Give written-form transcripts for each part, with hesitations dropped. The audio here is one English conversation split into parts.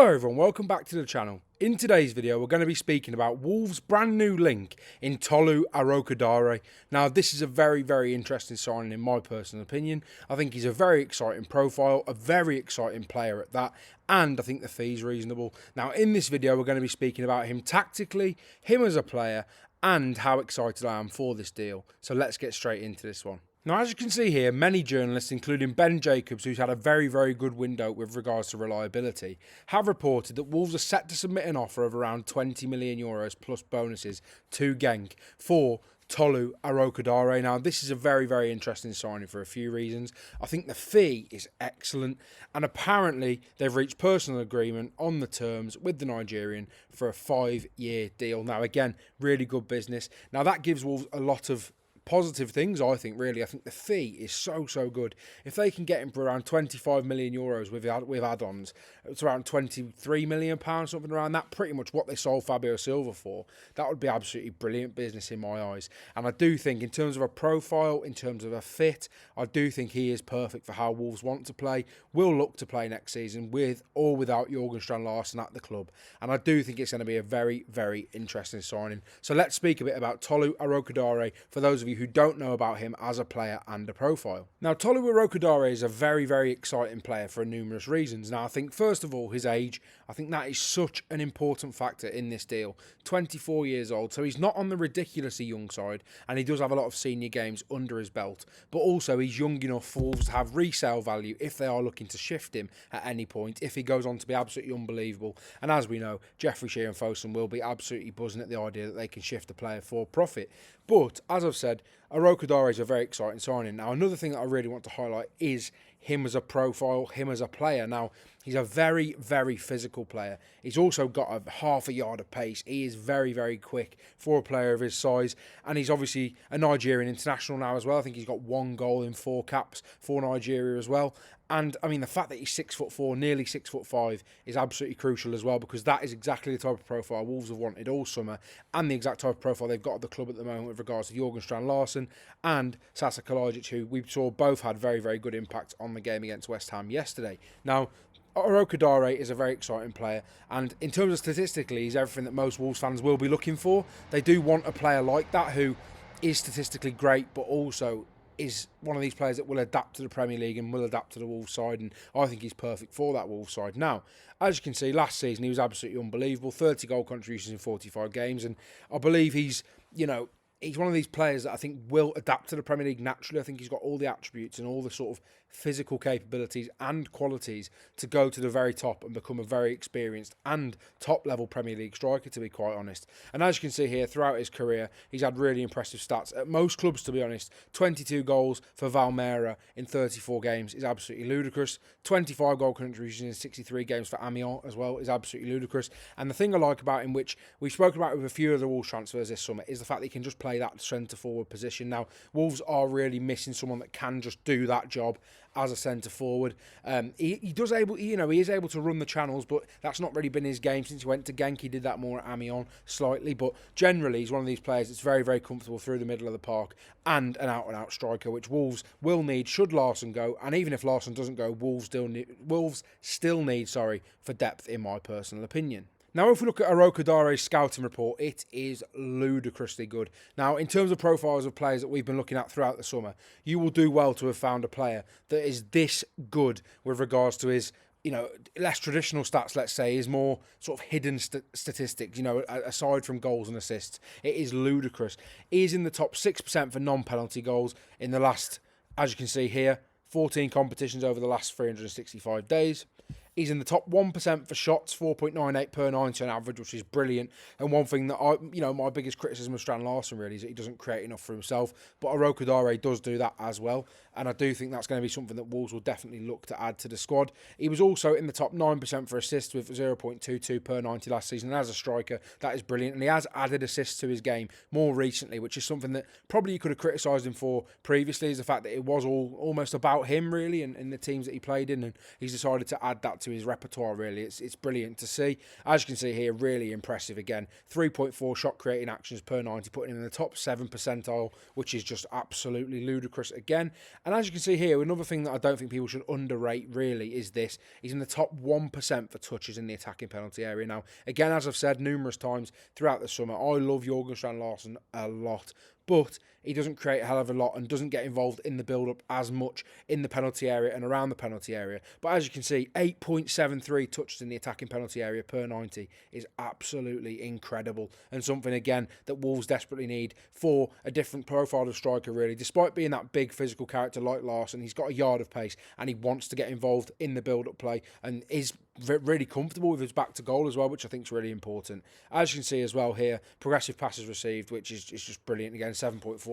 Hello everyone, welcome back to the channel. In today's video we're going to be speaking about Wolves' brand new link in Tolu Arokodare. Now this is a very interesting signing in my personal opinion. I think he's a very exciting profile, a very exciting player at that, and I think the fee's reasonable. Now in this video we're going to be speaking about him tactically, him as a player, and how excited I am for this deal. So let's get straight into this one. Now, as you can see here, many journalists, including Ben Jacobs, who's had a very good window with regards to reliability, have reported that Wolves are set to submit an offer of around €20 million plus bonuses to Genk for Tolu Arokodare. Now, this is a very interesting signing for a few reasons. I think the fee is excellent, and apparently they've reached personal agreement on the terms with the Nigerian for a 5-year deal. Now, again, really good business. Now, that gives Wolves a lot of positive things, I think, really. I think the fee is so good. If they can get him for around €25 million with add-ons, it's around £23 million, something around that, pretty much what they sold Fabio Silva for. That would be absolutely brilliant business in my eyes. And I do think, in terms of a profile, in terms of a fit, I do think he is perfect for how Wolves want to play, will look to play next season, with or without Jürgen Strand-Larsen at the club. And I do think it's going to be a very interesting signing. So let's speak a bit about Tolu Arokodare for those of you who don't know about him as a player and a profile. Now, Tolu Arokodare is a very exciting player for numerous reasons. Now, I think first of all, his age. I think that is such an important factor in this deal. 24 years old, so he's not on the ridiculously young side, and he does have a lot of senior games under his belt. But also, he's young enough for Wolves to have resale value if they are looking to shift him at any point, if he goes on to be absolutely unbelievable. And as we know, Jeffrey Shear and Fosun will be absolutely buzzing at the idea that they can shift a player for profit. But, as I've said, Arokodare is a very exciting signing. Now, another thing that I really want to highlight is him as a profile, him as a player. Now, he's a very physical player. He's also got a half a yard of pace. He is very quick for a player of his size. And he's obviously a Nigerian international now as well. I think he's got 1 goal in 4 caps for Nigeria as well. And, I mean, the fact that he's 6'4", nearly 6'5", is absolutely crucial as well, because that is exactly the type of profile Wolves have wanted all summer, and the exact type of profile they've got at the club at the moment with regards to Jürgen Strand-Larsen and Sasa Kalajic, who we saw both had very good impact on the game against West Ham yesterday. Now, Arokodare is a very exciting player, and in terms of statistically, he's everything that most Wolves fans will be looking for. They do want a player like that who is statistically great, but also is one of these players that will adapt to the Premier League and will adapt to the Wolves side, and I think he's perfect for that Wolves side. Now, as you can see, last season he was absolutely unbelievable, 30 goal contributions in 45 games, and I believe he's one of these players that I think will adapt to the Premier League naturally. I think he's got all the attributes and all the sort of physical capabilities and qualities to go to the very top and become a very experienced and top-level Premier League striker, to be quite honest. And as you can see here, throughout his career, he's had really impressive stats. At most clubs, to be honest, 22 goals for Valmera in 34 games is absolutely ludicrous. 25 goal contributions in 63 games for Amiens as well is absolutely ludicrous. And the thing I like about him, which we've spoken about with a few of the Wolves transfers this summer, is the fact that he can just play that centre-forward position. Now, Wolves are really missing someone that can just do that job as a centre-forward. He is able to run the channels, but that's not really been his game since he went to Genk. He did that more at Amiens slightly, but generally he's one of these players that's very comfortable through the middle of the park and an out-and-out striker, which Wolves will need should Larsen go. And even if Larsen doesn't go, Wolves still need for depth, in my personal opinion. Now, if we look at Arokodare's scouting report, it is ludicrously good. Now, in terms of profiles of players that we've been looking at throughout the summer, you will do well to have found a player that is this good with regards to his, less traditional stats, let's say, is more sort of hidden statistics, aside from goals and assists. It is ludicrous. He is in the top 6% for non-penalty goals in the last, as you can see here, 14 competitions over the last 365 days. He's in the top 1% for shots, 4.98 per 90 on average, which is brilliant. And one thing that my biggest criticism of Strand-Larsen really is that he doesn't create enough for himself. But Arokodare does do that as well. And I do think that's going to be something that Wolves will definitely look to add to the squad. He was also in the top 9% for assists with 0.22 per 90 last season. And as a striker, that is brilliant. And he has added assists to his game more recently, which is something that probably you could have criticised him for previously, is the fact that it was almost about him, really, and the teams that he played in. And he's decided to add that that to his repertoire, really. It's brilliant to see. As you can see here, really impressive again. 3.4 shot creating actions per 90, putting him in the top 7 percentile, which is just absolutely ludicrous again. And as you can see here, another thing that I don't think people should underrate really is this. He's in the top 1% for touches in the attacking penalty area. Now, again, as I've said numerous times throughout the summer, I love Jorgen Strand Larsen a lot, but he doesn't create a hell of a lot and doesn't get involved in the build-up as much in the penalty area and around the penalty area. But as you can see, 8.73 touches in the attacking penalty area per 90 is absolutely incredible, and something, again, that Wolves desperately need for a different profile of striker, really. Despite being that big physical character like Larsen, he's got a yard of pace and he wants to get involved in the build-up play and is really comfortable with his back to goal as well, which I think is really important. As you can see as well here, progressive passes received, which is just brilliant again, 7.41.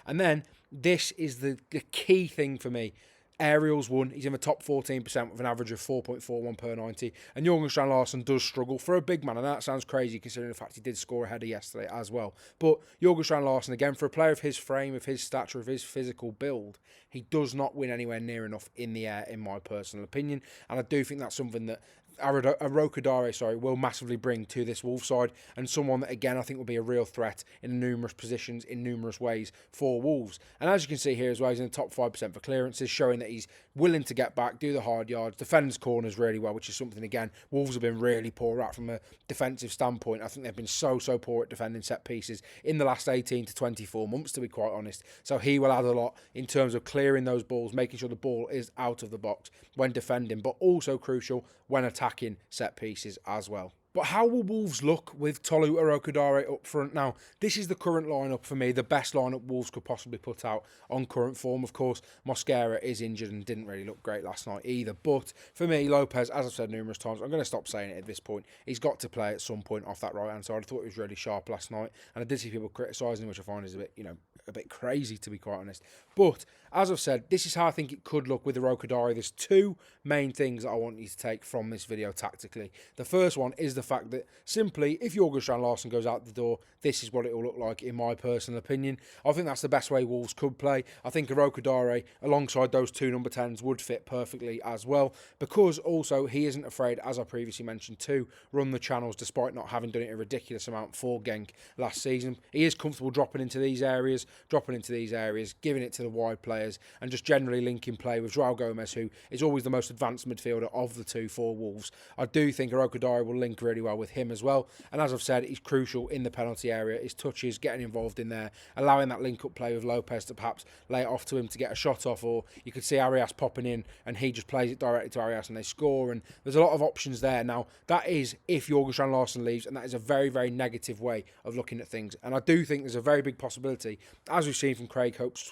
And then this is the key thing for me. Aerials won. He's in the top 14% with an average of 4.41 per 90. And Jorgen Strand Larsen does struggle for a big man. And that sounds crazy considering the fact he did score a header yesterday as well. But Jorgen Strand Larsen, again, for a player of his frame, of his stature, of his physical build, he does not win anywhere near enough in the air, in my personal opinion. And I do think that's something that Arokodare, will massively bring to this Wolves side, and someone that, again, I think will be a real threat in numerous positions, in numerous ways for Wolves. And as you can see here as well, he's in the top 5% for clearances, showing that he's willing to get back, do the hard yards, defends corners really well, which is something, again, Wolves have been really poor at from a defensive standpoint. I think they've been so poor at defending set pieces in the last 18 to 24 months, to be quite honest. So he will add a lot in terms of clearing those balls, making sure the ball is out of the box when defending, but also crucial when attacking set pieces as well. But how will Wolves look with Tolu Arokodare up front? Now, this is the current lineup for me, the best lineup Wolves could possibly put out on current form. Of course, Mosquera is injured and didn't really look great last night either. But for me, Lopez, as I've said numerous times, I'm going to stop saying it at this point. He's got to play at some point off that right-hand side. I thought he was really sharp last night, and I did see people criticising him, which I find is a bit crazy, to be quite honest. But as I've said, this is how I think it could look with Arokodare. There's two main things that I want you to take from this video tactically. The first one is the fact that simply, if Jorgen Strand Larsen goes out the door, this is what it will look like, in my personal opinion. I think that's the best way Wolves could play. I think Arokodare, alongside those two number 10s, would fit perfectly as well, because also he isn't afraid, as I previously mentioned, to run the channels, despite not having done it a ridiculous amount for Genk last season. He is comfortable dropping into these areas, giving it to the wide players, and just generally linking play with João Gomez, who is always the most advanced midfielder of the two for Wolves. I do think Arokodare will link really well with him as well, and as I've said, he's crucial in the penalty area. His touches, getting involved in there, allowing that link-up play with Lopez to perhaps lay it off to him to get a shot off, or you could see Arias popping in and he just plays it directly to Arias and they score, and there's a lot of options there. Now, that is if Jorgen Strand Larsen leaves, and that is a very, very negative way of looking at things, and I do think there's a very big possibility, as we've seen from Craig Hope's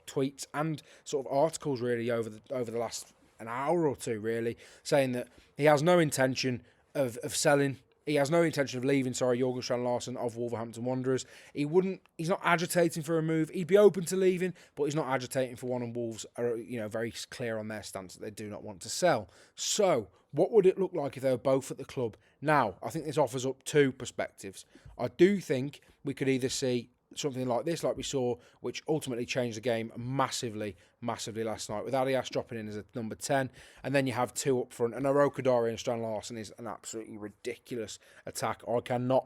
tweets and sort of articles really over the last an hour or two, really, saying that he has no intention of selling. He has no intention of leaving, Jorgen Strand Larsen of Wolverhampton Wanderers. He's not agitating for a move. He'd be open to leaving, but he's not agitating for one, and Wolves are, very clear on their stance that they do not want to sell. So, what would it look like if they were both at the club? Now, I think this offers up two perspectives. I do think we could either see something like this, like we saw, which ultimately changed the game massively last night, with Arias dropping in as a number 10, and then you have two up front, and Arokodare and Strand Larsen is an absolutely ridiculous attack. I cannot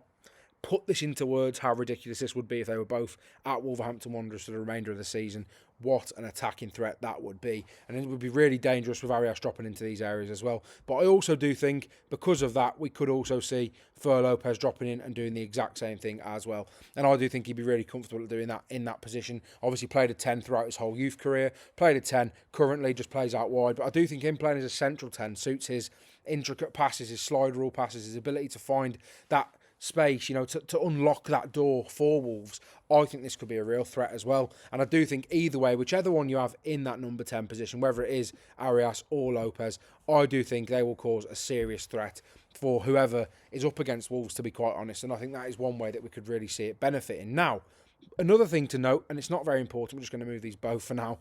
put this into words how ridiculous this would be if they were both at Wolverhampton Wanderers for the remainder of the season. What an attacking threat that would be, and it would be really dangerous with Arias dropping into these areas as well. But I also do think, because of that, we could also see Fer Lopez dropping in and doing the exact same thing as well, and I do think he'd be really comfortable at doing that in that position. Obviously played a 10 throughout his whole youth career, played a 10, currently just plays out wide, but I do think him playing as a central 10 suits his intricate passes, his slide rule passes, his ability to find that space, to unlock that door for Wolves. I think this could be a real threat as well, and I do think either way, whichever one you have in that number 10 position, whether it is Arias or Lopez, I do think they will cause a serious threat for whoever is up against Wolves, to be quite honest, and I think that is one way that we could really see it benefiting. Now, another thing to note, and it's not very important, we're just going to move these both for now.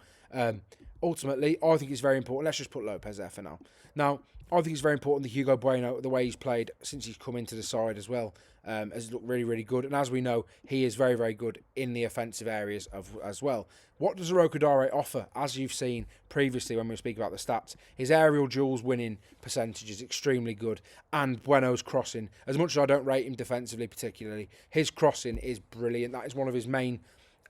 Ultimately, I think it's very important. Let's just put Lopez there for now. Now, I think it's very important that Hugo Bueno, the way he's played since he's come into the side as well, has looked really, really good. And as we know, he is very, very good in the offensive areas as well. What does Arokodare offer? As you've seen previously when we speak about the stats, his aerial duels winning percentage is extremely good, and Bueno's crossing, as much as I don't rate him defensively particularly, his crossing is brilliant. That is one of his main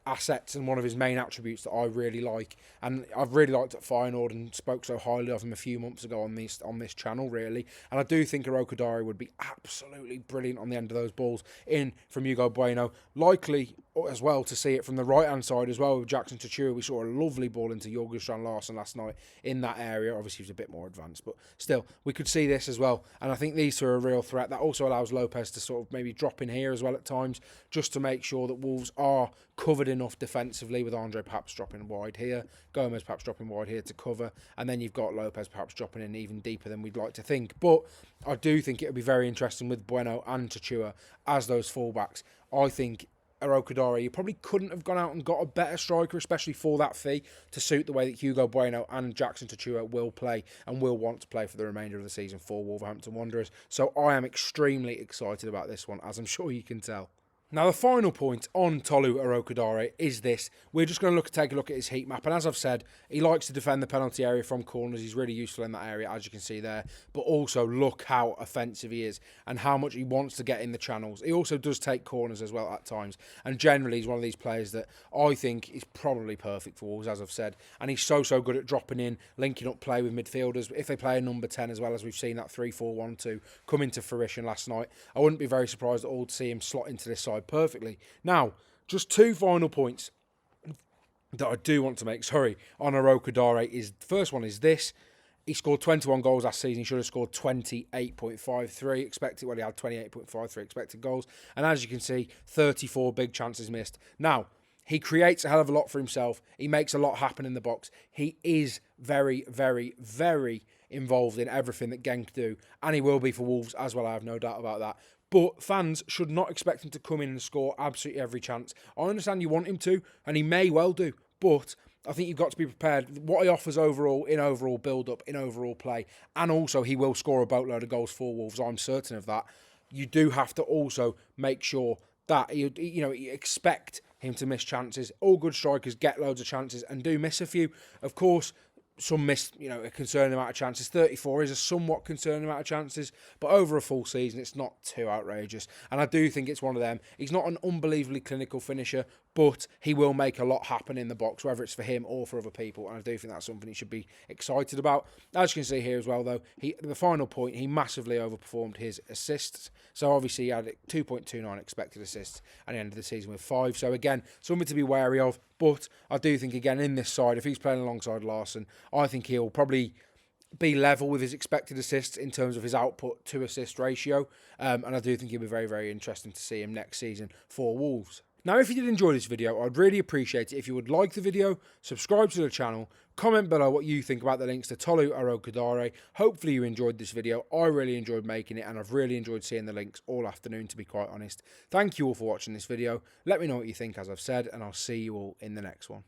assets and one of his main attributes that I really like, and I've really liked at Feyenoord and spoke so highly of him a few months ago on this channel, really. And I do think Arokodare would be absolutely brilliant on the end of those balls in from Hugo Bueno. Likely as well to see it from the right hand side as well with Jackson Tachua. We saw a lovely ball into Jorgen Strand Larsen last night in that area. Obviously he was a bit more advanced, but still we could see this as well, and I think these two are a real threat. That also allows Lopez to sort of maybe drop in here as well at times, just to make sure that Wolves are covered enough defensively, with Andre perhaps dropping wide here, Gomez perhaps dropping wide here to cover, and then you've got Lopez perhaps dropping in even deeper than we'd like to think. But I do think it would be very interesting with Bueno and Tachua as those fullbacks. I think Arokodare, you probably couldn't have gone out and got a better striker, especially for that fee, to suit the way that Hugo Bueno and Jackson Tachua will play and will want to play for the remainder of the season for Wolverhampton Wanderers. So I am extremely excited about this one, as I'm sure you can tell. Now, the final point on Tolu Arokodare is this. We're just going to take a look at his heat map. And as I've said, he likes to defend the penalty area from corners. He's really useful in that area, as you can see there. But also, look how offensive he is and how much he wants to get in the channels. He also does take corners as well at times. And generally, he's one of these players that I think is probably perfect for Wolves, as I've said. And he's so good at dropping in, linking up play with midfielders. If they play a number 10 as well, as we've seen that 3-4-1-2 come into fruition last night, I wouldn't be very surprised at all to see him slot into this side perfectly. Now, just two final points that I do want to make, on Arokodare is, the first one is this. He scored 21 goals last season. He should have scored 28.53 expected. Well, he had 28.53 expected goals. And as you can see, 34 big chances missed. Now, he creates a hell of a lot for himself. He makes a lot happen in the box. He is very, very, very involved in everything that Genk do. And he will be for Wolves as well, I have no doubt about that. But fans should not expect him to come in and score absolutely every chance. I understand you want him to, and he may well do, but I think you've got to be prepared. What he offers overall, in overall build-up, in overall play, and also he will score a boatload of goals for Wolves, I'm certain of that. You do have to also make sure that you expect him to miss chances. All good strikers get loads of chances and do miss a few. Of course, some missed, a concerning amount of chances. 34 is a somewhat concerning amount of chances, but over a full season, it's not too outrageous. And I do think it's one of them. He's not an unbelievably clinical finisher, but he will make a lot happen in the box, whether it's for him or for other people. And I do think that's something he should be excited about. As you can see here as well, though, the final point, he massively overperformed his assists. So obviously he had 2.29 expected assists and he ended the season with 5. So again, something to be wary of. But I do think, again, in this side, if he's playing alongside Larsen, I think he'll probably be level with his expected assists in terms of his output to assist ratio. And I do think it'll be very, very interesting to see him next season for Wolves. Now, if you did enjoy this video, I'd really appreciate it if you would like the video, subscribe to the channel, comment below what you think about the links to Tolu Arokodare. Hopefully you enjoyed this video. I really enjoyed making it, and I've really enjoyed seeing the links all afternoon, to be quite honest. Thank you all for watching this video. Let me know what you think, as I've said, and I'll see you all in the next one.